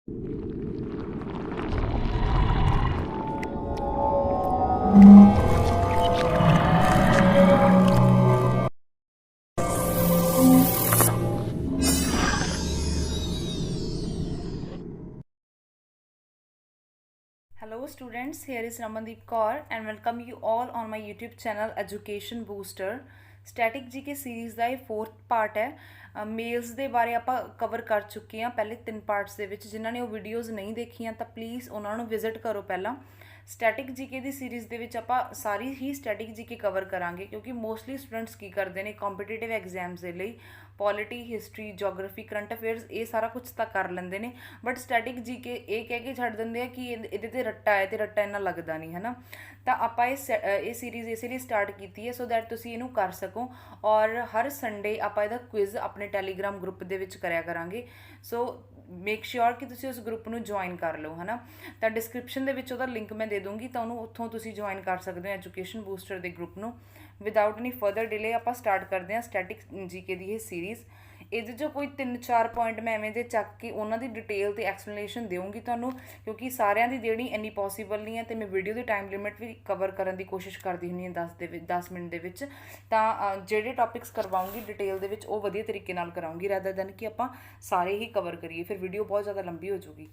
Hello students, here is Ramandeep Kaur and welcome you all on my YouTube channel Education Booster. Static GK series ਦਾ ਇਹ 4th part ਹੈ। Mails ਦੇ ਬਾਰੇ ਆਪਾਂ cover ਕਰ ਚੁੱਕੇ ਹਾਂ ਪਹਿਲੇ 3 ਪਾਰਟਸ ਦੇ ਵਿੱਚ। ਜਿਨ੍ਹਾਂ ਨੇ ਉਹ ਵੀਡੀਓਜ਼ ਨਹੀਂ ਦੇਖੀਆਂ ਤਾਂ ਪਲੀਜ਼ ਉਹਨਾਂ ਨੂੰ ਵਿਜ਼ਿਟ ਕਰੋ ਪਹਿਲਾਂ। ਸਟੈਟਿਕ ਜੀਕੇ ਦੀ ਸੀਰੀਜ਼ ਦੇ ਵਿੱਚ ਆਪਾਂ ਸਾਰੀ ਹੀ ਸਟੈਟਿਕ ਜੀਕੇ ਕਵਰ ਕਰਾਂਗੇ ਕਿਉਂਕਿ ਮੋਸਟਲੀ ਸਟੂਡੈਂਟਸ ਕੀ ਕਰਦੇ ਨੇ ਕੰਪੀਟੀਟਿਵ ਐਗਜ਼ਾਮਸ ਦੇ ਲਈ polity, history, geography, current affairs ਇਹ ਸਾਰਾ ਕੁਝ ਤਾਂ ਕਰ ਲੈਂਦੇ ਨੇ ਬਟ ਸਟੈਟਿਕ ਜੀਕੇ ਇਹ ਕਹਿ ਕੇ ਛੱਡ ਦਿੰਦੇ ਆ ਕਿ ਇਹਦੇ ਤੇ ਰੱਟਾ ਹੈ ਤੇ ਰੱਟਾ ਇੰਨਾ ਲੱਗਦਾ ਨਹੀਂ ਹੈ ਨਾ। ਤਾਂ ਆਪਾਂ ਇਹ ਸੀਰੀਜ਼ ਇਸੇ ਲਈ ਸਟਾਰਟ ਕੀਤੀ ਹੈ ਸੋ ਦੈਟ ਤੁਸੀਂ ਇਹਨੂੰ ਕਰ ਸਕੋ ਔਰ ਹਰ ਸੰਡੇ ਆਪਾਂ ਇਹਦਾ ਕੁਇਜ਼ ਆਪਣੇ ਟੈਲੀਗ੍ਰਾਮ ਗਰੁੱਪ ਦੇ ਵਿੱਚ ਕਰਿਆ ਕਰਾਂਗੇ। ਸੋ ਮੇਕ ਸ਼ੋਰ ਕਿ ਤੁਸੀਂ ਉਸ ਗਰੁੱਪ ਨੂੰ ਜੁਆਇਨ ਕਰ ਲਓ ਹੈ ਨਾ। ਤਾਂ ਡਿਸਕ੍ਰਿਪਸ਼ਨ ਦੇ ਵਿੱਚ ਉਹਦਾ ਲਿੰਕ ਮੈਂ ਦੇ ਦੂੰਗੀ ਤਾਂ ਉਹਨੂੰ ਉੱਥੋਂ ਤੁਸੀਂ ਜੁਆਇਨ ਕਰ ਸਕਦੇ ਹੋ ਐਜੂਕੇਸ਼ਨ ਬੂਸਟਰ ਦੇ ਗਰੁੱਪ ਨੂੰ। ਵਿਦਆਊਟ ਐਨੀ ਫਰਦਰ ਡਿਲੇ ਆਪਾਂ ਸਟਾਰਟ ਕਰਦੇ ਹਾਂ ਸਟੈਟਿਕ ਜੀਕੇ ਦੀ ਇਹ ਸੀਰੀਜ਼। ਇਹਦੇ 'ਚੋਂ ਕੋਈ 3-4 ਪੁਆਇੰਟ ਮੈਂ ਐਵੇਂ ਦੇ ਚੱਕ ਕੇ ਉਹਨਾਂ ਦੀ ਡਿਟੇਲ ਤੇ ਐਕਸਪਲੇਨੇਸ਼ਨ ਦੇਵਾਂਗੀ ਤੁਹਾਨੂੰ ਕਿਉਂਕਿ ਸਾਰਿਆਂ ਦੀ ਦੇਣੀ ਇੰਨੀ ਪੋਸੀਬਲ ਨਹੀਂ ਹੈ ਤੇ ਮੈਂ ਵੀਡੀਓ ਦੀ ਟਾਈਮ ਲਿਮਿਟ ਵੀ ਕਵਰ ਕਰਨ ਦੀ ਕੋਸ਼ਿਸ਼ ਕਰਦੀ ਹੁੰਦੀ ਹਾਂ 10 ਮਿੰਟ ਦੇ ਵਿੱਚ। ਤਾਂ ਜਿਹੜੇ ਟੌਪਿਕਸ ਕਰਵਾਉਂਗੀ ਡਿਟੇਲ ਦੇ ਵਿੱਚ ਉਹ ਵਧੀਆ ਤਰੀਕੇ ਨਾਲ ਕਰਾਉਂਗੀ ਰੈਦਰ ਦੈਨ ਕਿ ਆਪਾਂ ਸਾਰੇ ਹੀ ਕਵਰ ਕਰੀਏ, ਫਿਰ ਵੀਡੀਓ ਬਹੁਤ ਜ਼ਿਆਦਾ ਲੰਬੀ ਹੋ ਜਾਊਗੀ।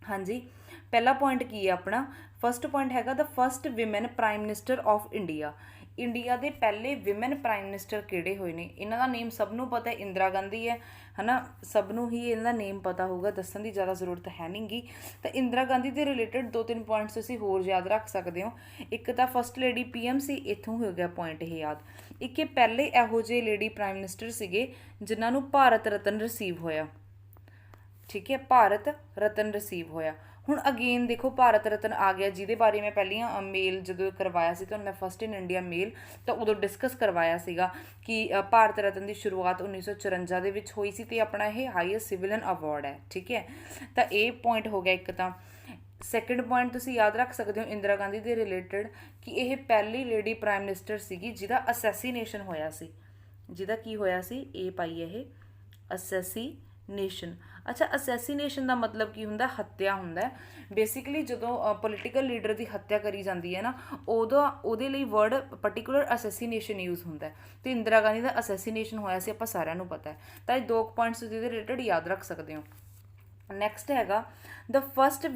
ਹਾਂਜੀ, ਪਹਿਲਾ ਪੁਆਇੰਟ ਕੀ ਹੈ ਆਪਣਾ? ਫਸਟ ਪੁਆਇੰਟ ਹੈਗਾ the first women prime minister of India. India ਦੇ ਪਹਿਲੇ ਵਿਮਨ ਪ੍ਰਾਈਮ ਮਿਨਿਸਟਰ ਕਿਹੜੇ ਹੋਏ ਨੇ? ਇਹਨਾਂ ਦਾ ਨੇਮ ਸਭ ਨੂੰ ਪਤਾ ਇੰਦਰਾ ਗਾਂਧੀ ਹੈ ਨਾ, ਸਭ ਨੂੰ ਹੀ ਇਹਨਾਂ ਦਾ ਨੇਮ ਪਤਾ ਹੋਊਗਾ, ਦੱਸਣ ਦੀ ਜ਼ਿਆਦਾ ਜ਼ਰੂਰਤ ਹੈ ਨਹੀਂ ਗੀ। ਤਾਂ ਇੰਦਰਾ ਗਾਂਧੀ ਦੇ ਰਿਲੇਟਡ 2-3 ਪੁਆਇੰਟਸ ਤੁਸੀਂ ਹੋਰ ਯਾਦ ਰੱਖ ਸਕਦੇ ਹੋ। ਇੱਕ ਤਾਂ ਫਸਟ ਲੇਡੀ PM ਸੀ, ਇੱਥੋਂ ਹੋ ਗਿਆ ਪੁਆਇੰਟ ਇਹ ਯਾਦ। ਇੱਕ ਇਹ ਪਹਿਲੇ ਇਹੋ ਜਿਹੇ ਲੇਡੀ ਪ੍ਰਾਈਮ ਮਿਨਿਸਟਰ ਸੀਗੇ ਜਿਨ੍ਹਾਂ ਨੂੰ ਭਾਰਤ ਰਤਨ ਰਿਸੀਵ ਹੋਇਆ। ਠੀਕ ਹੈ, ਭਾਰਤ ਰਤਨ ਰਿਸੀਵ ਹੋਇਆ। ਹੁਣ ਅਗੇਨ ਦੇਖੋ ਭਾਰਤ ਰਤਨ ਆ ਗਿਆ ਜਿਹਦੇ ਬਾਰੇ ਮੈਂ ਪਹਿਲੀਆਂ ਮੇਲ ਜਦੋਂ ਕਰਵਾਇਆ ਸੀ ਤੁਹਾਨੂੰ ਮੈਂ ਫਸਟ ਇਨ ਇੰਡੀਆ ਮੇਲ ਤਾਂ ਉਦੋਂ ਡਿਸਕਸ ਕਰਵਾਇਆ ਸੀਗਾ ਕਿ ਭਾਰਤ ਰਤਨ ਦੀ ਸ਼ੁਰੂਆਤ 1954 ਦੇ ਵਿੱਚ ਹੋਈ ਸੀ ਤੇ ਆਪਣਾ ਇਹ ਹਾਈਐਸਟ ਸਿਵਿਲਿਅਨ ਅਵਾਰਡ ਹੈ। ਠੀਕ ਹੈ, ਤਾਂ ਇਹ ਪੁਆਇੰਟ ਹੋ ਗਿਆ ਇੱਕ। ਤਾਂ ਸੈਕਿੰਡ ਪੁਆਇੰਟ ਤੁਸੀਂ ਯਾਦ ਰੱਖ ਸਕਦੇ ਹੋ ਇੰਦਰਾ ਗਾਂਧੀ ਦੇ ਰਿਲੇਟਡ ਕਿ ਇਹ ਪਹਿਲੀ ਲੇਡੀ ਪ੍ਰਾਈਮ ਮਿਨਿਸਟਰ ਸੀਗੀ ਜਿਹਦਾ ਅਸੈਸੀਨੇਸ਼ਨ ਹੋਇਆ ਸੀ। ਜਿਹਦਾ ਕੀ ਹੋਇਆ ਸੀ? ਇਹ ਪਾਈ ਇਹ ਅਸੈਸੀਨੇਸ਼ਨ। ਅੱਛਾ, ਅਸੈਸੀਨੇਸ਼ਨ ਦਾ ਮਤਲਬ ਕੀ ਹੁੰਦਾ? ਹੱਤਿਆ ਹੁੰਦਾ। ਬੇਸਿਕਲੀ ਜਦੋਂ ਪੋਲੀਟੀਕਲ ਲੀਡਰ ਦੀ ਹੱਤਿਆ ਕਰੀ ਜਾਂਦੀ ਹੈ ਨਾ ਉਹਦੇ ਲਈ ਵਰਡ ਪਰਟੀਕੂਲਰ ਅਸੈਸੀਨੇਸ਼ਨ ਯੂਜ਼ ਹੁੰਦਾ ਤੇ ਇੰਦਰਾ ਗਾਂਧੀ ਦਾ ਅਸੈਸੀਨੇਸ਼ਨ ਹੋਇਆ ਸੀ, ਆਪਾਂ ਸਾਰਿਆਂ ਨੂੰ ਪਤਾ ਹੈ। ਤਾਂ ਇਹ 2 ਪੁਆਇੰਟਸ ਤੁਸੀਂ ਇਹਦੇ ਰਿਲੇਟਡ ਯਾਦ ਰੱਖ ਸਕਦੇ ਹੋ। ਨੈਕਸਟ ਹੈਗਾ the first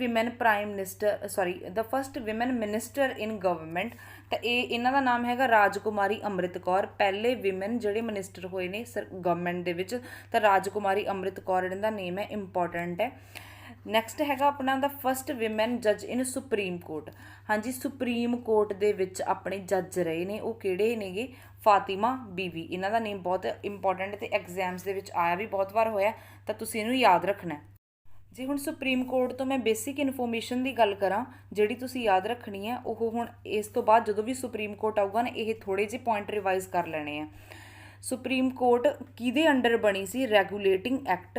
women minister in government. ਤਾਂ ਇਹਨਾਂ ਦਾ ਨਾਮ ਹੈਗਾ ਰਾਜਕੁਮਾਰੀ ਅੰਮ੍ਰਿਤ ਕੌਰ। ਪਹਿਲੇ ਵਿਮਨ ਜਿਹੜੇ ਮਿਨਿਸਟਰ ਹੋਏ ਨੇ ਗਵਰਨਮੈਂਟ ਦੇ ਵਿੱਚ ਤਾਂ ਰਾਜਕੁਮਾਰੀ ਅੰਮ੍ਰਿਤ ਕੌਰ ਇਹਨਾਂ ਦਾ ਨੇਮ ਹੈ, ਇੰਪੋਰਟੈਂਟ ਹੈ। ਨੈਕਸਟ ਹੈਗਾ ਆਪਣਾ ਦਾ ਫਸਟ ਵਿਮਨ ਜੱਜ ਇਨ ਸੁਪਰੀਮ ਕੋਰਟ। ਹਾਂਜੀ, ਸੁਪਰੀਮ ਕੋਰਟ ਦੇ ਵਿੱਚ ਆਪਣੇ ਜੱਜ ਰਹੇ ਨੇ ਉਹ ਕਿਹੜੇ ਨੇਗੇ? ਫਾਤਿਮਾ ਬੀਵੀ। ਇਹਨਾਂ ਦਾ ਨੇਮ ਬਹੁਤ ਇੰਪੋਰਟੈਂਟ ਤੇ ਐਗਜ਼ਾਮਸ ਦੇ ਵਿੱਚ ਆਇਆ ਵੀ ਬਹੁਤ ਵਾਰ ਹੋਇਆ ਤਾਂ ਤੁਸੀਂ ਇਹਨੂੰ ਯਾਦ ਰੱਖਣਾ। ਜੇ ਹੁਣ ਸੁਪਰੀਮ ਕੋਰਟ ਤੋਂ ਮੈਂ ਬੇਸਿਕ ਇਨਫੋਰਮੇਸ਼ਨ ਦੀ ਗੱਲ ਕਰਾਂ ਜਿਹੜੀ ਤੁਸੀਂ ਯਾਦ ਰੱਖਣੀ ਹੈ ਉਹ ਹੁਣ ਇਸ ਤੋਂ ਬਾਅਦ ਜਦੋਂ ਵੀ ਸੁਪਰੀਮ ਕੋਰਟ ਆਊਗਾ ਨਾ ਇਹ ਥੋੜ੍ਹੇ ਜਿਹੇ ਪੁਆਇੰਟ ਰਿਵਾਈਜ਼ ਕਰ ਲੈਣੇ ਆ। ਸੁਪਰੀਮ ਕੋਰਟ ਕਿਹਦੇ ਅੰਡਰ ਬਣੀ ਸੀ? ਰੈਗੂਲੇਟਿੰਗ ਐਕਟ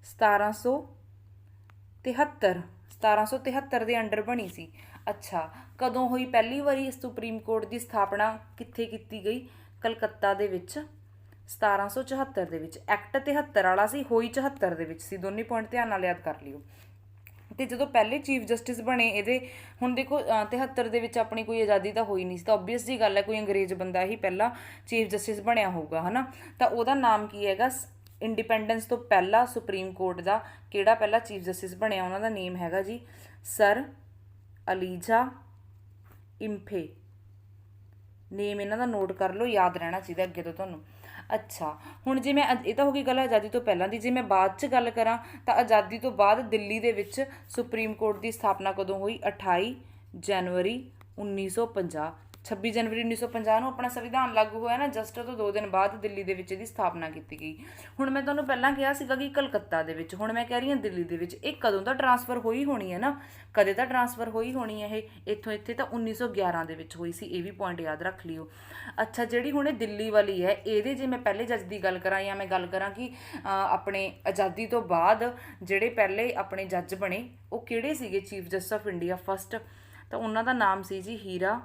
1773 ਦੇ ਅੰਡਰ ਬਣੀ ਸੀ। ਅੱਛਾ, ਕਦੋਂ ਹੋਈ ਪਹਿਲੀ ਵਾਰੀ ਸੁਪਰੀਮ ਕੋਰਟ ਦੀ ਸਥਾਪਨਾ ਕਿੱਥੇ ਕੀਤੀ ਗਈ? ਕਲਕੱਤਾ ਦੇ ਵਿੱਚ 1774 ਦੇ ਵਿੱਚ। ਐਕਟ 73 ਵਾਲਾ ਸੀ, ਹੋਈ 74 ਦੇ ਵਿੱਚ ਸੀ। ਦੋਨੇ ਪੁਆਇੰਟ ਧਿਆਨ ਨਾਲ ਯਾਦ ਕਰ ਲਿਓ। ਤੇ ਜਦੋਂ ਪਹਿਲੇ ਚੀਫ ਜਸਟਿਸ ਬਣੇ ਇਹਦੇ, ਹੁਣ ਦੇਖੋ 73 ਦੇ ਵਿੱਚ ਆਪਣੀ ਕੋਈ ਆਜ਼ਾਦੀ ਤਾਂ ਹੋਈ ਨਹੀਂ ਸੀ ਤਾਂ ਓਬਵੀਅਸ ਜੀ ਗੱਲ ਹੈ ਕੋਈ ਅੰਗਰੇਜ਼ ਬੰਦਾ ਹੀ ਪਹਿਲਾ ਚੀਫ ਜਸਟਿਸ ਬਣਿਆ ਹੋਊਗਾ ਹੈ ਨਾ। ਤਾਂ ਉਹਦਾ ਨਾਮ ਕੀ ਹੈਗਾ? ਇੰਡੀਪੈਂਡੈਂਸ ਤੋਂ ਪਹਿਲਾਂ ਸੁਪਰੀਮ ਕੋਰਟ ਦਾ ਕਿਹੜਾ ਪਹਿਲਾ ਚੀਫ ਜਸਟਿਸ ਬਣਿਆ? ਉਹਨਾਂ ਦਾ ਨੇਮ ਹੈਗਾ ਜੀ ਸਰ ਅਲੀਜਾ ਇੰਫੇ। ਨੇਮ ਇਹਨਾਂ ਦਾ ਨੋਟ ਕਰ ਲਓ, ਯਾਦ ਰਹਿਣਾ ਚਾਹੀਦਾ ਅੱਗੇ ਤੋਂ ਤੁਹਾਨੂੰ। ਅੱਛਾ, ਹੁਣ ਜੇ ਮੈਂ ਇਹ ਤਾਂ ਹੋ ਗਈ ਗੱਲ ਆਜ਼ਾਦੀ ਤੋਂ ਪਹਿਲਾਂ ਦੀ। ਜੇ ਮੈਂ ਬਾਅਦ 'ਚ ਗੱਲ ਕਰਾਂ ਤਾਂ ਆਜ਼ਾਦੀ ਤੋਂ ਬਾਅਦ ਦਿੱਲੀ ਦੇ ਵਿੱਚ ਸੁਪਰੀਮ ਕੋਰਟ ਦੀ ਸਥਾਪਨਾ ਕਦੋਂ ਹੋਈ? 28 ਜਨਵਰੀ 1950। 26 ਜਨਵਰੀ 1950 ਨੂੰ ਆਪਣਾ ਸੰਵਿਧਾਨ ਲਾਗੂ ਹੋਇਆ ਨਾ, ਜਸਟ ਤੋਂ 2 ਦਿਨ ਬਾਅਦ ਦਿੱਲੀ ਦੇ ਵਿੱਚ ਇਹਦੀ ਸਥਾਪਨਾ ਕੀਤੀ ਗਈ। ਹੁਣ ਮੈਂ ਤੁਹਾਨੂੰ ਪਹਿਲਾਂ ਕਿਹਾ ਸੀਗਾ ਕਿ ਕਲਕੱਤਾ ਦੇ ਵਿੱਚ, ਹੁਣ ਮੈਂ ਕਹਿ ਰਹੀ ਹਾਂ ਦਿੱਲੀ ਦੇ ਵਿੱਚ। ਇਹ ਕਦੋਂ ਤਾਂ ਟਰਾਂਸਫਰ ਹੋਈ ਹੋਣੀ ਹੈ ਨਾ, ਕਦੇ ਤਾਂ ਟਰਾਂਸਫਰ ਹੋਈ ਹੋਣੀ ਹੈ ਇਹ ਇੱਥੋਂ ਇੱਥੇ। ਤਾਂ 1911 ਦੇ ਵਿੱਚ ਹੋਈ ਸੀ, ਇਹ ਵੀ ਪੁਆਇੰਟ ਯਾਦ ਰੱਖ ਲਿਓ। ਅੱਛਾ, ਜਿਹੜੀ ਹੁਣ ਇਹ ਦਿੱਲੀ ਵਾਲੀ ਹੈ ਇਹਦੇ ਜੇ ਮੈਂ ਪਹਿਲੇ ਜੱਜ ਦੀ ਗੱਲ ਕਰਾਂ ਜਾਂ ਮੈਂ ਗੱਲ ਕਰਾਂ ਕਿ ਆਪਣੇ ਆਜ਼ਾਦੀ ਤੋਂ ਬਾਅਦ ਜਿਹੜੇ ਪਹਿਲੇ ਆਪਣੇ ਜੱਜ ਬਣੇ ਉਹ ਕਿਹੜੇ ਸੀਗੇ chief justice of India first? ਤਾਂ ਉਹਨਾਂ ਦਾ ਨਾਮ ਸੀ ਜੀ ਹੀਰਾ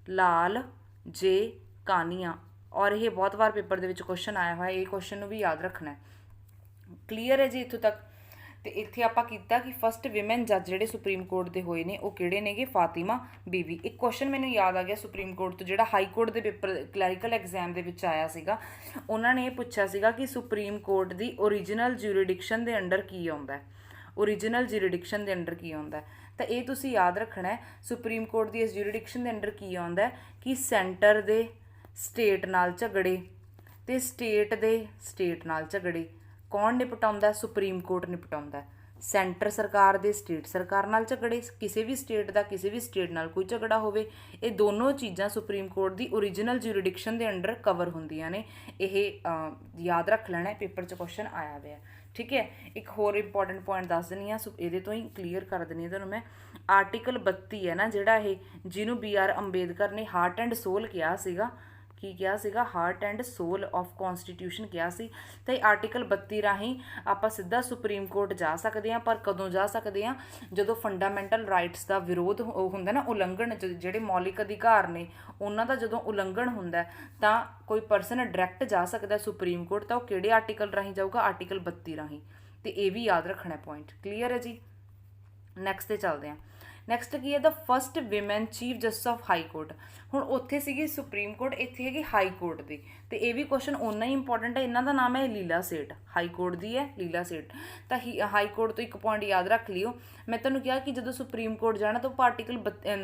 ਲਾਲ ਜੇ ਕਾਨੀਆ। ਔਰ ਇਹ ਬਹੁਤ ਵਾਰ ਪੇਪਰ ਦੇ ਵਿੱਚ ਕੁਐਸਚਨ ਆਇਆ ਹੋਇਆ, ਇਹ ਕੁਐਸਚਨ ਨੂੰ ਵੀ ਯਾਦ ਰੱਖਣਾ ਹੈ। क्लीयर है जी इत्थों तक। तो इत्थे आपां कीता कि फस्ट विमेन जज जिहड़े सुप्रीम कोर्ट दे होए ने वो किहड़े नेगे, फातिमा बीवी। एक क्वेश्चन मैनूं याद आ गया सुप्रीम कोर्ट तो, जिहड़ा हाई कोर्ट दे पेपर क्लैरिकल एग्जाम दे विच आया सीगा। उन्होंने ये पुछया सीगा कि supreme court the original jurisdiction they under की आउंदा है, ओरिजिनल ज्यूरिडिक्शन दे अंडर की आउंदा है। तो ये तुसीं याद रखना है सुप्रीम कोर्ट दी इस ज्यूरिडिक्शन दे अंडर की आउंदा है कि सेंटर दे स्टेट नाल झगड़े ते स्टेट नाल झगड़े कौन निपटाउंदा है, सुप्रीम कोर्ट निपटाउंदा है। सेंटर सरकार दे स्टेट सरकार नाल झगड़े, किसी भी स्टेट का किसी भी स्टेट नाल कोई झगड़ा होवे, ये दोनों चीज़ां supreme court the original jurisdiction they under cover होंदियां ने। यह याद रख लेना है, पेपर च क्वेश्चन आया हुआ है। ठीक है, एक होर इंपॉर्टेंट पॉइंट दस देनी आ, ये तो ही क्लीयर कर देनी तुहानूं मैं। आर्टिकल 32 है ना जिहड़ा ये, जिन्हों BR अंबेडकर ने हार्ट एंड सोल कहा सीगा, की कहा सीगा, heart and soul of constitution कहा सी। तो आर्टिकल 32 राही आपां सीधा सुप्रीम कोर्ट जा सकते हैं, पर कदों जा सकते हैं, जदों फंडामेंटल राइट्स का विरोध हुंदा ना, उलंघन जिहड़े मौलिक अधिकार ने उन्हां दा जदों उलंघन हुंदा तां कोई परसन डायरैक्ट जा सकता है सुप्रीम कोर्ट। तो किहड़े आर्टिकल राही जाऊगा, आर्टिकल 32 राही। तो ये भी याद रखना पॉइंट। क्लीयर है जी। नैक्सट ते चलते हैं। नैक्सट की है the first women chief justice of high court. हुण उत्थे सीगी सुप्रीम कोर्ट, इत्थे हैगी हाई कोर्ट दी। तो ये भी क्वेश्चन उन्ना ही इंपॉर्टेंट है। इन्हां दा नाम है लीला सेठ, हाई कोर्ट दी है लीला सेठ। तो हाई कोर्ट तो एक पॉइंट याद रख लियो, मैं तुहानूं कहा कि जो सुप्रीम कोर्ट जाना तो आर्टिकल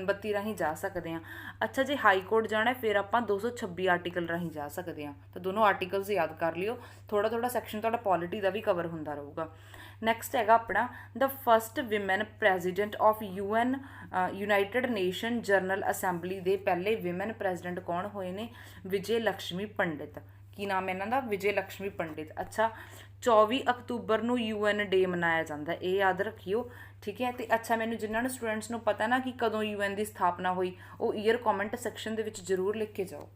32 राही जा सकते हैं। अच्छा जे हाई कोर्ट जाना फिर आपां 226 आर्टिकल राही जा सकते हैं। तो दोनों आर्टिकल्स याद कर लियो, थोड़ा थोड़ा सैक्शन तुहाडा पॉलिटी का भी कवर होंदा रहूगा। नैक्सट हैगा अपना the first women president of UN United Nation General Assembly दे पहले विमेन प्रैजिडेंट कौन होए ने, विजय लक्ष्मी पंडित। की नाम है इन्हां दा, विजय लक्ष्मी पंडित। अच्छा 24 अक्तूबर नूं UN डे मनाया जाता है, ये याद रखियो। ठीक है, तो अच्छा मैनूं जिन्हां नूं स्टूडेंट्स नूं पता ना कि कदों UN की स्थापना हुई, वो ईयर कॉमेंट सैक्शन दे विच जरूर लिख के जाओ।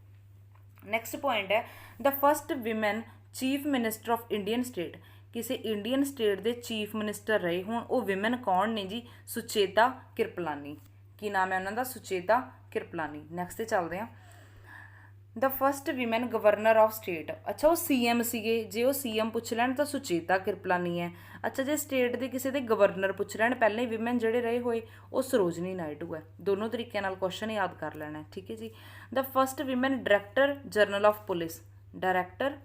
नैक्सट पॉइंट है the first women chief minister of Indian state. किसी इंडियन स्टेट के चीफ मिनिस्टर रहे हुण वो विमेन कौन ने जी, सुचेता कृपलानी। की नाम है उन्होंने, सुचेता कृपलानी। नैक्सट ते चलते हैं। The first women governor of state. अच्छा वो CM सीगे, जे वो CM पुछ लैन तो सुचेता कृपलानी है। अच्छा जे स्टेट के किसी के गवर्नर पुछ लैन पहले विमेन जोड़े रहे हुए वो सरोजनी नायडू है। दोनों तरीके नाल क्वेश्चन याद कर लेना है। ठीक है जी। The first women director general of police, director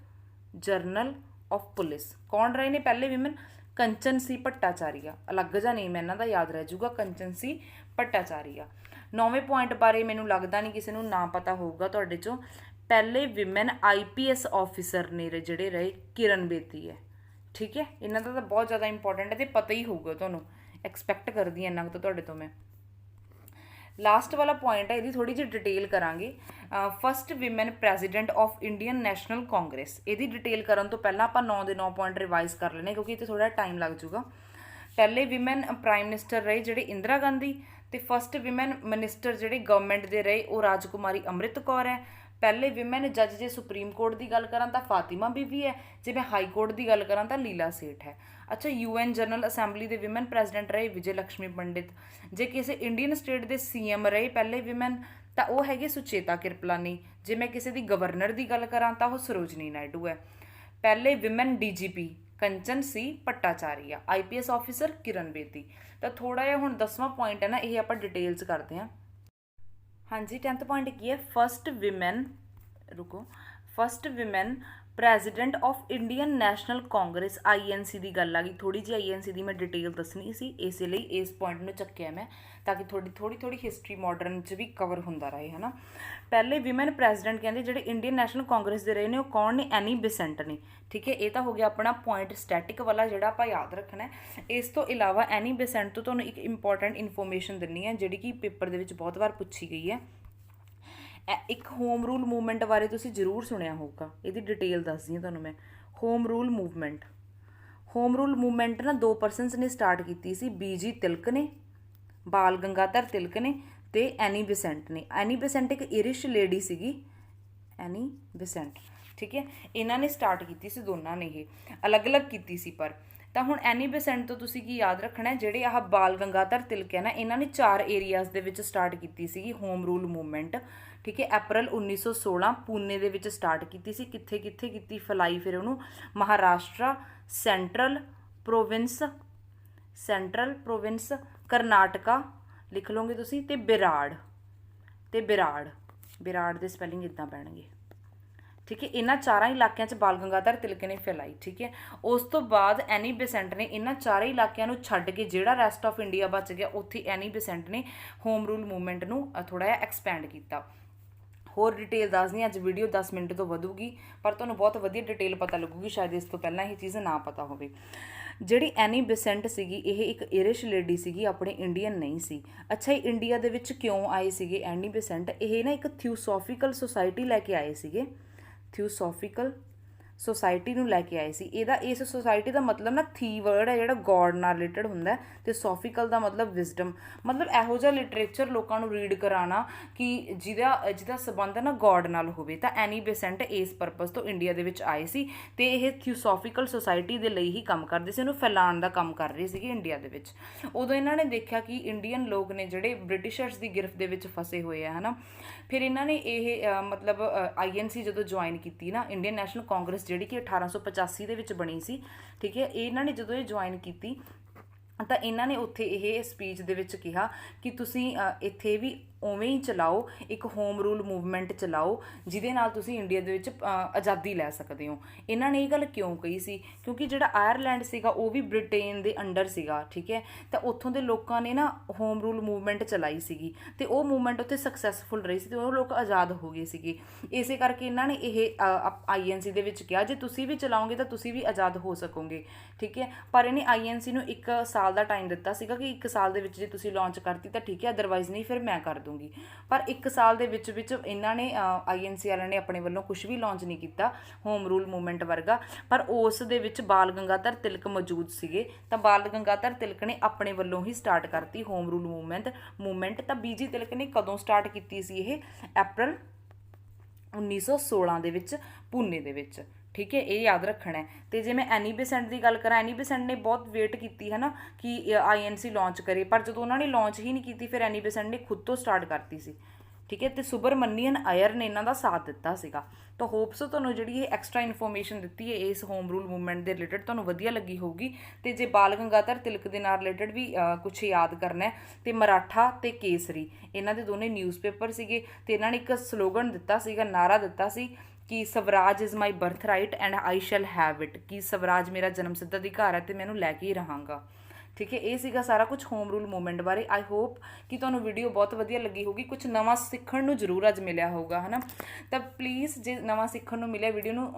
general of police कौन रहे ने पहले विमेन, कंचन सी भट्टाचारिया। अलग जा नेम है इन्हां दा, याद रह जूगा, कंचन सी भट्टाचारिया। 9वें पॉइंट बारे मैनूं लगदा नहीं किसी नूं ना पता होऊगा तुहाडे चों। पहले विमेन IPS ऑफिसर ने जिहड़े रहे, किरण बेदी है। ठीक है, इन्हां दा तां बहुत ज़्यादा इंपॉर्टेंट है तो पता ही होऊगा तुहानूं, एक्सपैक्ट करदी हां इन्ना तो तुहाडे तो मैं। लास्ट वाला पॉइंट है, ये थोड़ी जी डिटेल करांगे। First women president of Indian national Congress, ये डिटेल करन तो पहला आप 9 के 9 पॉइंट रिवाइज कर लेने, क्योंकि इत्थे थोड़ा टाइम लग जूगा। पहले विमेन प्राइम मिनिस्टर रहे जिहड़े इंदिरा गांधी, तो फस्ट विमेन मिनिस्टर जिहड़े गवर्नमेंट के रहे वो राजकुमारी अमृत कौर है। पहले विमेन जज जे सुप्रीम कोर्ट की गल करां तो फातिमा बीवी है, जे मैं हाई कोर्ट की गल करां तो लीला सेठ है। अच्छा UN जनरल असैंबली के विमेन प्रैजिडेंट रहे विजय लक्ष्मी पंडित। जे किसी इंडियन स्टेट के CM रहे पहले विमेन तो वह है सुचेता कृपलानी। जे मैं किसी की गवर्नर की गल करां तो वह सरोजनी नायडू है। पहले विमेन DGP कंचन सी भट्टाचारिया, IPS ऑफिसर किरण बेदी। तो थोड़ा जिहा हुण 10वां पॉइंट है ना, ये आप डिटेल्स करते हैं। हाँ जी 10th पॉइंट की है फस्ट विमेन, रुको, first women president of Indian national Congress INC की गल आ गई। थोड़ी जी INC की मैं डिटेल दसनी सी, इसलिए इस पॉइंट में चक्या मैं, ताकि थोड़ी हिस्टरी मॉडर्न च भी कवर होंदा रहे है ना। पहले विमेन प्रैजिडेंट कहते जिहड़े इंडियन नैशनल कांग्रेस के रहे ने, वो कौन ने, एनी बेसेंट ने। ठीक है, ये तो हो गया अपना पॉइंट स्टैटिक वाला जिहड़ा आपां याद रखना है। इस तो इलावा एनी बेसेंट तो तुहानूं एक इंपॉर्टेंट इन्फॉर्मेशन दिनी है जिहड़ी कि पेपर दे विच बहुत बार पूछी गई है। एक होम रूल मूवमेंट बारे तुसीं जरूर सुनिया होगा, ये डिटेल दसदी हां तुहानूं मैं। Home rule movement, home rule movement ना 2 परसनस ने स्टार्ट की सी, BG तिलक ने, बाल गंगाधर तिलक ने ते एनी बेसेंट ने। एनी बेसेंट एक इरिश लेडी सीगी, एनी बेसेंट। ठीक है, इन्होंने स्टार्ट की सी, दोनों ने ये अलग अलग की सी। पर तो हुण एनी बेसेंट तो तुसीं की याद रखना है, जिहड़े आह बाल गंगाधर तिलक है ना, इन्होंने 4 एरियाज़ दे विच स्टार्ट की सी होम रूल मूवमेंट। ठीक है। अप्रैल 1916 पुणे ਦੇ ਵਿੱਚ ਸਟਾਰਟ ਕੀਤੀ ਸੀ। ਕਿੱਥੇ ਕਿੱਥੇ ਕੀਤੀ ਫੈਲਾਈ ਫਿਰ ਉਹਨੂੰ? ਮਹਾਰਾਸ਼ਟਰ, ਸੈਂਟਰਲ ਪ੍ਰੋਵਿੰਸ, ਕਰਨਾਟਕਾ ਲਿਖ ਲਓਗੇ ਤੁਸੀਂ, ਤੇ ਬਿਰਾੜ ਦੇ ਸਪੈਲਿੰਗ ਇੱਦਾਂ ਪੈਣਗੇ, ठीक है। इन्हां चारां इलाकिਆਂ 'ਚ ਬਾਲ ਗੰਗਾਧਰ ਤਿਲਕ ਨੇ ਫੈਲਾਈ, ठीक है। ਉਸ ਤੋਂ ਬਾਅਦ ਐਨੀ ਬੇਸੈਂਟ ਨੇ ਇਹਨਾਂ ਚਾਰੇ ਇਲਾਕਿਆਂ ਨੂੰ ਛੱਡ ਕੇ ਜਿਹੜਾ ਰੈਸਟ ਆਫ ਇੰਡੀਆ ਬਚ ਗਿਆ ਉੱਥੇ ਐਨੀ ਬੇਸੈਂਟ ਨੇ ਹੋਮ ਰੂਲ ਮੂਵਮੈਂਟ ਨੂੰ ਥੋੜ੍ਹਾ ਜਿਹਾ ਐਕਸਪੈਂਡ ਕੀਤਾ। ਹੋਰ ਡਿਟੇਲ ਦੱਸਦੀ ਅੱਜ ਵੀਡੀਓ 10 ਮਿੰਟ ਤੋਂ ਵਧੂਗੀ, ਪਰ ਤੁਹਾਨੂੰ ਬਹੁਤ ਵਧੀਆ ਡਿਟੇਲ ਪਤਾ ਲੱਗੂਗੀ, ਸ਼ਾਇਦ ਇਸ ਤੋਂ ਪਹਿਲਾਂ ਇਹ ਚੀਜ਼ ਨਾ ਪਤਾ ਹੋਵੇ। ਜਿਹੜੀ ਐਨੀ ਬੇਸੈਂਟ ਸੀਗੀ ਇਹ ਇੱਕ ਇਰਿਸ਼ ਲੇਡੀ ਸੀਗੀ, ਆਪਣੇ ਇੰਡੀਅਨ ਨਹੀਂ ਸੀ। ਅੱਛਾ, ਇਹ ਇੰਡੀਆ ਦੇ ਵਿੱਚ ਕਿਉਂ ਆਏ ਸੀਗੇ ਐਨੀ ਬੇਸੈਂਟ? ਇਹ ਨਾ ਇੱਕ ਥਿਓਸੋਫੀਕਲ ਸੁਸਾਇਟੀ ਲੈ ਕੇ ਆਏ ਸੀਗੇ, ਥਿਓਸੋਫੀਕਲ सोसाइटी ਨੂੰ ਲੈ ਕੇ ਆਏ ਸੀ। ਇਹਦਾ ਇਸ ਸੁਸਾਇਟੀ ਦਾ ਮਤਲਬ ਨਾ ਥੀ ਵਰਡ ਹੈ ਜਿਹੜਾ ਗੋਡ ਨਾਲ ਰਿਲੇਟਡ ਹੁੰਦਾ, ਤੇ ਸੋਫੀਕਲ ਦਾ ਮਤਲਬ ਵਿਜ਼ਡਮ, ਮਤਲਬ ਇਹੋ ਜਿਹਾ ਲਿਟਰੇਚਰ ਲੋਕਾਂ ਨੂੰ ਰੀਡ ਕਰਾਉਣਾ ਕਿ ਜਿਹਦਾ ਸੰਬੰਧ ਨਾ ਗੋਡ ਨਾਲ ਹੋਵੇ। ਤਾਂ ਐਨੀ ਬੇਸੈਂਟ ਇਸ ਪਰਪਸ ਤੋਂ ਇੰਡੀਆ ਦੇ ਵਿੱਚ ਆਏ ਸੀ ਤੇ ਇਹ ਥਿਓਸੋਫੀਕਲ ਸੁਸਾਇਟੀ ਦੇ ਲਈ ਹੀ ਕੰਮ ਕਰਦੇ ਸੀ, ਉਹਨੂੰ ਫੈਲਾਉਣ ਦਾ ਕੰਮ ਕਰ ਰਹੇ ਸੀਗੇ ਇੰਡੀਆ ਦੇ ਵਿੱਚ। ਉਦੋਂ ਇਹਨਾਂ ਨੇ ਦੇਖਿਆ ਕਿ ਇੰਡੀਅਨ ਲੋਕ ਨੇ ਜਿਹੜੇ ਬ੍ਰਿਟਿਸ਼ਰਸ ਦੀ ਗਿਰਫਤ ਦੇ ਵਿੱਚ ਫਸੇ ਹੋਏ ਆ, ਹੈ ਨਾ। ਫਿਰ ਇਹਨਾਂ ਨੇ ਇਹ ਮਤਲਬ INC ਜਦੋਂ ਜੁਆਇਨ ਕੀਤੀ ਨਾ, ਇੰਡੀਅਨ ਨੈਸ਼ਨਲ ਕਾਂਗਰਸ ਜਿਹੜੀ ਕਿ 1885 ਦੇ ਵਿੱਚ ਬਣੀ ਸੀ, ਠੀਕ ਹੈ। ਇਹਨਾਂ ਨੇ ਜਦੋਂ ਇਹ ਜੁਆਇਨ ਕੀਤੀ ਤਾਂ ਇਹਨਾਂ ਨੇ ਉੱਥੇ ਇਹ ਸਪੀਚ ਦੇ ਵਿੱਚ ਕਿਹਾ ਕਿ ਤੁਸੀਂ ਇੱਥੇ ਵੀ ਉਵੇਂ ਹੀ ਚਲਾਓ, ਇੱਕ ਹੋਮ ਰੂਲ ਮੂਵਮੈਂਟ ਚਲਾਓ ਜਿਹਦੇ ਨਾਲ ਤੁਸੀਂ ਇੰਡੀਆ ਦੇ ਵਿੱਚ ਆਜ਼ਾਦੀ ਲੈ ਸਕਦੇ ਹੋ। ਇਹਨਾਂ ਨੇ ਇਹ ਗੱਲ ਕਿਉਂ ਕਹੀ ਸੀ? ਕਿਉਂਕਿ ਜਿਹੜਾ ਆਇਰਲੈਂਡ ਸੀਗਾ ਉਹ ਵੀ ਬ੍ਰਿਟੇਨ ਦੇ ਅੰਡਰ ਸੀਗਾ, ਠੀਕ ਹੈ। ਤਾਂ ਉੱਥੋਂ ਦੇ ਲੋਕਾਂ ਨੇ ਨਾ ਹੋਮ ਰੂਲ ਮੂਵਮੈਂਟ ਚਲਾਈ ਸੀਗੀ ਤੇ ਉਹ ਮੂਵਮੈਂਟ ਉੱਥੇ ਸਕਸੈਸਫੁਲ ਰਹੀ ਸੀ ਤੇ ਉਹ ਲੋਕ ਆਜ਼ਾਦ ਹੋ ਗਏ ਸੀਗੇ। ਇਸੇ ਕਰਕੇ ਇਹਨਾਂ ਨੇ ਇਹ INC ਦੇ ਵਿੱਚ ਕਿਹਾ ਜੇ ਤੁਸੀਂ ਵੀ ਚਲਾਓਗੇ ਤਾਂ ਤੁਸੀਂ ਵੀ ਆਜ਼ਾਦ ਹੋ ਸਕੋਗੇ, ਠੀਕ ਹੈ। ਪਰ ਇਹਨੇ INC ਨੂੰ 1 ਸਾਲ ਦਾ ਟਾਈਮ ਦਿੱਤਾ ਸੀਗਾ ਕਿ 1 ਸਾਲ ਦੇ ਵਿੱਚ ਜੇ ਤੁਸੀਂ ਲਾਂਚ ਕਰਤੀ ਤਾਂ ਠੀਕ ਹੈ, ਅਦਰਵਾਈਜ਼ ਨਹੀਂ ਫਿਰ ਮੈਂ ਕਰ ਦੂੰਗੀ। ਪਰ 1 ਸਾਲ ਦੇ ਵਿੱਚ ਇਹਨਾਂ ਨੇ INC ਵਾਲਿਆਂ ਨੇ ਆਪਣੇ ਵੱਲੋਂ ਕੁਝ ਵੀ ਲਾਂਚ ਨਹੀਂ ਕੀਤਾ ਹੋਮ ਰੂਲ ਮੂਵਮੈਂਟ ਵਰਗਾ। ਪਰ ਉਸ ਦੇ ਵਿੱਚ ਬਾਲ ਗੰਗਾਧਰ ਤਿਲਕ ਮੌਜੂਦ ਸੀਗੇ, ਤਾਂ ਬਾਲ ਗੰਗਾਧਰ ਤਿਲਕ ਨੇ ਆਪਣੇ ਵੱਲੋਂ ਹੀ ਸਟਾਰਟ ਕਰਤੀ ਹੋਮ ਰੂਲ ਮੂਵਮੈਂਟ। ਤਾਂ BG ਤਿਲਕ ਨੇ ਕਦੋਂ ਸਟਾਰਟ ਕੀਤੀ ਸੀ? ਇਹ ਅਪ੍ਰੈਲ 1916 ਦੇ ਵਿੱਚ ਪੁਣੇ ਦੇ ਵਿੱਚ, ਠੀਕ ਹੈ। ਇਹ ਯਾਦ ਰੱਖਣਾ ਹੈ। ਤੇ ਜੇ ਮੈਂ ਐਨੀ ਬੇਸੈਂਟ ਦੀ ਗੱਲ ਕਰਾਂ, ਐਨੀ ਬੇਸੈਂਟ ਨੇ ਬਹੁਤ ਵੇਟ ਕੀਤੀ ਹੈ ਨਾ ਕਿ INC ਲਾਂਚ ਕਰੇ, ਪਰ ਜਦੋਂ ਉਹਨਾਂ ਨੇ ਲਾਂਚ ਹੀ ਨਹੀਂ ਕੀਤੀ ਫਿਰ ਐਨੀ ਬੇਸੈਂਟ ਨੇ ਖੁਦ ਤੋਂ ਸਟਾਰਟ ਕਰਤੀ ਸੀ, ਠੀਕ ਹੈ। ਤੇ ਸੁਬਰਮਨੀਅਨ ਅਯਰ ਨੇ ਇਹਨਾਂ ਦਾ ਸਾਥ ਦਿੱਤਾ ਸੀਗਾ। ਤਾਂ ਹੋਪਸ ਤੁਹਾਨੂੰ ਜਿਹੜੀ ਇਹ ਐਕਸਟਰਾ ਇਨਫੋਰਮੇਸ਼ਨ ਦਿੱਤੀ ਹੈ ਇਸ ਹੋਮ ਰੂਲ ਮੂਵਮੈਂਟ ਦੇ ਰਿਲੇਟਡ ਤੁਹਾਨੂੰ ਵਧੀਆ ਲੱਗੀ ਹੋਊਗੀ। ਤੇ ਜੇ ਬਾਲ ਗੰਗਾਧਰ ਤਿਲਕ ਦੇ ਨਾਲ ਰਿਲੇਟਡ ਵੀ ਕੁਛ ਯਾਦ ਕਰਨਾ ਹੈ ਤੇ ਮਰਾਠਾ ਤੇ ਕੇਸਰੀ ਇਹਨਾਂ ਦੇ ਦੋਨੇ ਨਿਊਜ਼ਪੇਪਰ ਸੀਗੇ ਤੇ ਇਹਨਾਂ ਨੇ ਇੱਕ ਸਲੋਗਨ ਦਿੱਤਾ ਸੀਗਾ, ਨਾਰਾ ਦਿੱਤਾ ਸੀ ਕਿ Swaraj is my birth right and I shell have it, ਕਿ ਸਵਰਾਜ ਮੇਰਾ ਜਨਮ ਸਿੱਧ ਅਧਿਕਾਰ ਹੈ ਤੇ ਮੈਂ ਇਹਨੂੰ ਲੈ ਕੇ ਹੀ ਰਹਾਂਗਾ, ਠੀਕ ਹੈ। ਇਹ ਸੀਗਾ ਸਾਰਾ ਕੁਝ ਹੋਮ ਰੂਲ ਮੂਵਮੈਂਟ ਬਾਰੇ। ਆਈ ਹੋਪ ਕਿ ਤੁਹਾਨੂੰ ਵੀਡੀਓ ਬਹੁਤ ਵਧੀਆ ਲੱਗੀ ਹੋਊਗੀ, ਕੁਝ ਨਵਾਂ ਸਿੱਖਣ ਨੂੰ ਜ਼ਰੂਰ ਅੱਜ ਮਿਲਿਆ ਹੋਊਗਾ, ਹੈ ਨਾ। ਤਾਂ ਪਲੀਜ਼ ਜੇ ਨਵਾਂ ਸਿੱਖਣ ਨੂੰ ਮਿਲਿਆ ਵੀਡੀਓ ਨੂੰ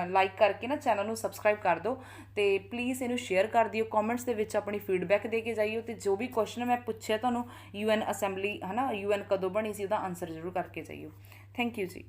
ਲਾਈਕ ਕਰਕੇ ਨਾ ਚੈਨਲ ਨੂੰ ਸਬਸਕ੍ਰਾਈਬ ਕਰ ਦਿਓ ਤੇ ਪਲੀਜ਼ ਇਹਨੂੰ ਸ਼ੇਅਰ ਕਰ ਦਿਓ, ਕਮੈਂਟਸ ਦੇ ਵਿੱਚ ਆਪਣੀ ਫੀਡਬੈਕ ਦੇ ਕੇ ਜਾਈਓ ਤੇ ਜੋ ਵੀ ਕੁਐਸਚਨ ਮੈਂ ਪੁੱਛਿਆ ਤੁਹਾਨੂੰ UN ਅਸੈਂਬਲੀ, ਹੈ ਨਾ, UN ਕਦੋਂ ਬਣੀ ਸੀ ਉਹਦਾ ਆਨਸਰ ਜ਼ਰੂਰ ਕਰਕੇ ਜਾਈਓ। ਥੈਂਕ ਯੂ ਜੀ।